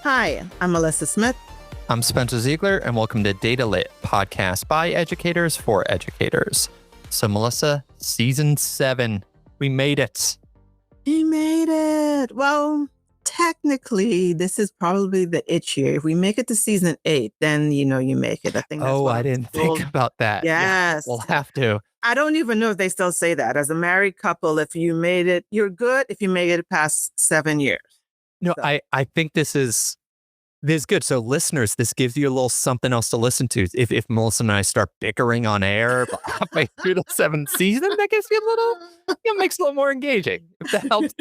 Hi, I'm Mellisa Smith. I'm Spencer Ziegler, and welcome to Data Lit, podcast by educators for educators. So, Mellisa, season 7, we made it. You made it. Well, technically, this is probably the itch year. If we make it to season 8, then you make it. I think that's what I I'm didn't told. think about that. Yes. Yeah, we'll have to. I don't even know if they still say that. As a married couple, if you made it, you're good if you made it past 7 years. No, So. I think this is good. So, listeners, this gives you a little something else to listen to. If Mellisa and I start bickering on air halfway through the 7th season, that gives you a little, makes it a little more engaging. If that helps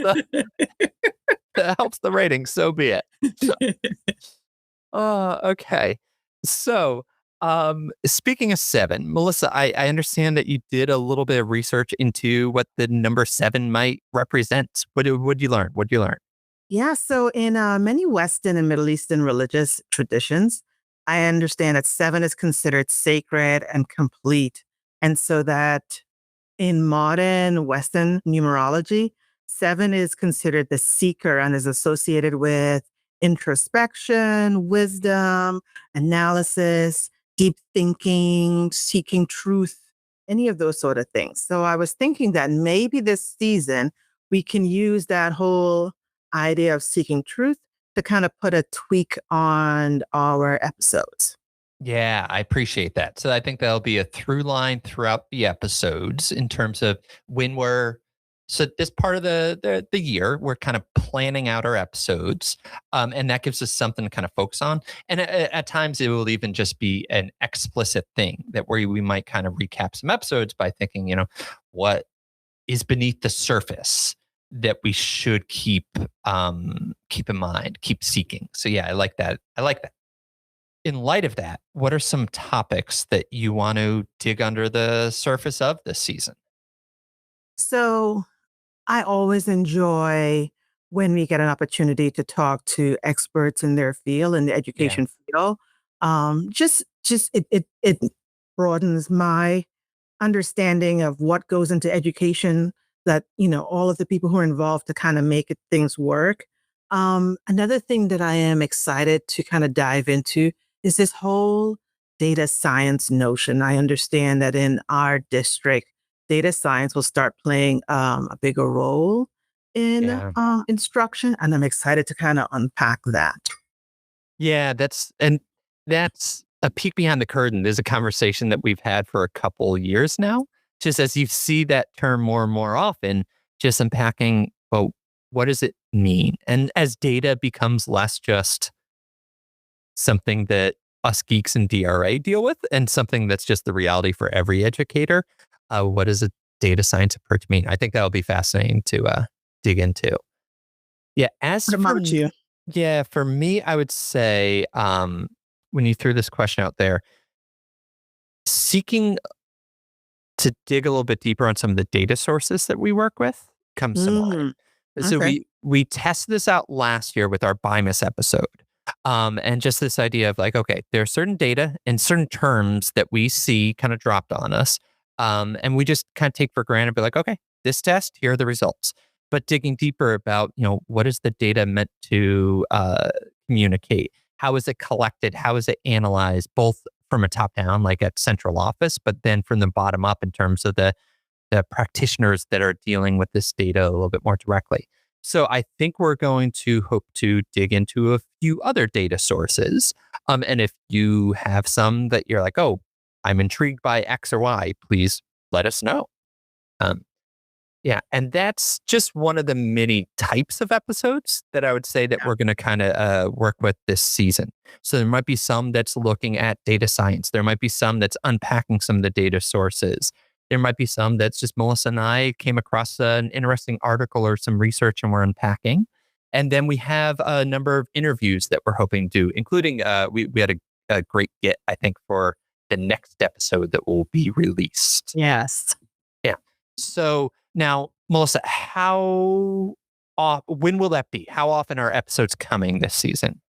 that helps the rating, so be it. Okay. So, speaking of 7, Mellisa, I understand that you did a little bit of research into what the number 7 might represent. What did you learn? What did you learn? Yeah, so in many Western and Middle Eastern religious traditions, I understand that 7 is considered sacred and complete. And so that in modern Western numerology, 7 is considered the seeker and is associated with introspection, wisdom, analysis, deep thinking, seeking truth, any of those sort of things. So I was thinking that maybe this season we can use that whole idea of seeking truth to kind of put a tweak on our episodes. Yeah, I appreciate that. So I think that'll be a through line throughout the episodes in terms of when so this part of the year, we're kind of planning out our episodes, and that gives us something to kind of focus on. And at times, it will even just be an explicit thing that where we might kind of recap some episodes by thinking, what is beneath the surface that we should keep in mind, keep seeking. So yeah, I like that. In light of that, what are some topics that you want to dig under the surface of this season? So I always enjoy when we get an opportunity to talk to experts in their field, in the Yeah. education field. Just it broadens my understanding of what goes into education. That all of the people who are involved to kind of make things work. Another thing that I am excited to kind of dive into is this whole data science notion. I understand that in our district, data science will start playing a bigger role in Yeah. instruction, and I'm excited to kind of unpack that. Yeah, that's a peek behind the curtain. There's a conversation that we've had for a couple years now. Just as you see that term more and more often, just unpacking, well, what does it mean? And as data becomes less just something that us geeks in DRA deal with and something that's just the reality for every educator, what does a data science approach mean? I think that'll be fascinating to dig into. Yeah, What about you? yeah, for me, I would say when you threw this question out there, seeking to dig a little bit deeper on some of the data sources that we work with comes to mind. Mm, So okay. we tested this out last year with our BIMUS episode. And just this idea of like, okay, there are certain data and certain terms that we see kind of dropped on us. And we just kind of take for granted, be like, okay, this test, here are the results. But digging deeper about, what is the data meant to communicate? How is it collected? How is it analyzed? Both from a top down, like at central office, but then from the bottom up in terms of the practitioners that are dealing with this data a little bit more directly. So I think we're going to hope to dig into a few other data sources. And if you have some that you're like, oh, I'm intrigued by X or Y, please let us know. Um, yeah, and that's just one of the many types of episodes that I would say that Yeah. we're going to kind of work with this season. So there might be some that's looking at data science. There might be some that's unpacking some of the data sources. There might be some that's just Mellisa and I came across an interesting article or some research and we're unpacking. And then we have a number of interviews that we're hoping to do, including we had a great get, I think, for the next episode that will be released. Yes. Yeah. So now, Mellisa, when will that be? How often are episodes coming this season?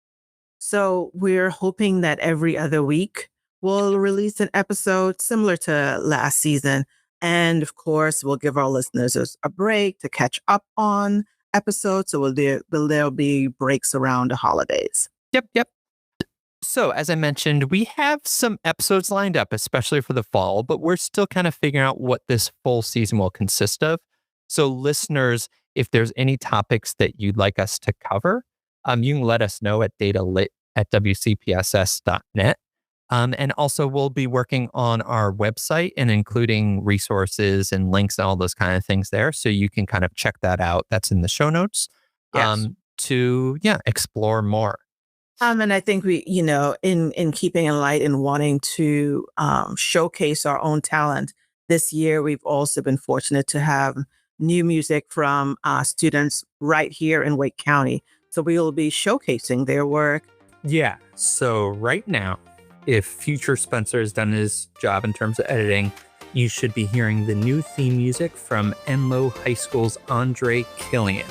So we're hoping that every other week we'll release an episode similar to last season. And of course, we'll give our listeners a break to catch up on episodes. So there'll be breaks around the holidays. Yep, yep. So, as I mentioned, we have some episodes lined up, especially for the fall, but we're still kind of figuring out what this full season will consist of. So, listeners, if there's any topics that you'd like us to cover, you can let us know at datalit@wcpss.net. And also, we'll be working on our website and including resources and links and all those kind of things there. So you can kind of check that out. That's in the show notes Yes. to, explore more. And I think we, in keeping in light and wanting to showcase our own talent this year, we've also been fortunate to have new music from students right here in Wake County. So we will be showcasing their work. Yeah. So right now, if Future Spencer has done his job in terms of editing, you should be hearing the new theme music from Enloe High School's Andre Killian.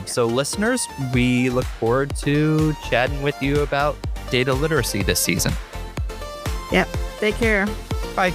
So listeners, we look forward to chatting with you about data literacy this season. Yep. Take care. Bye.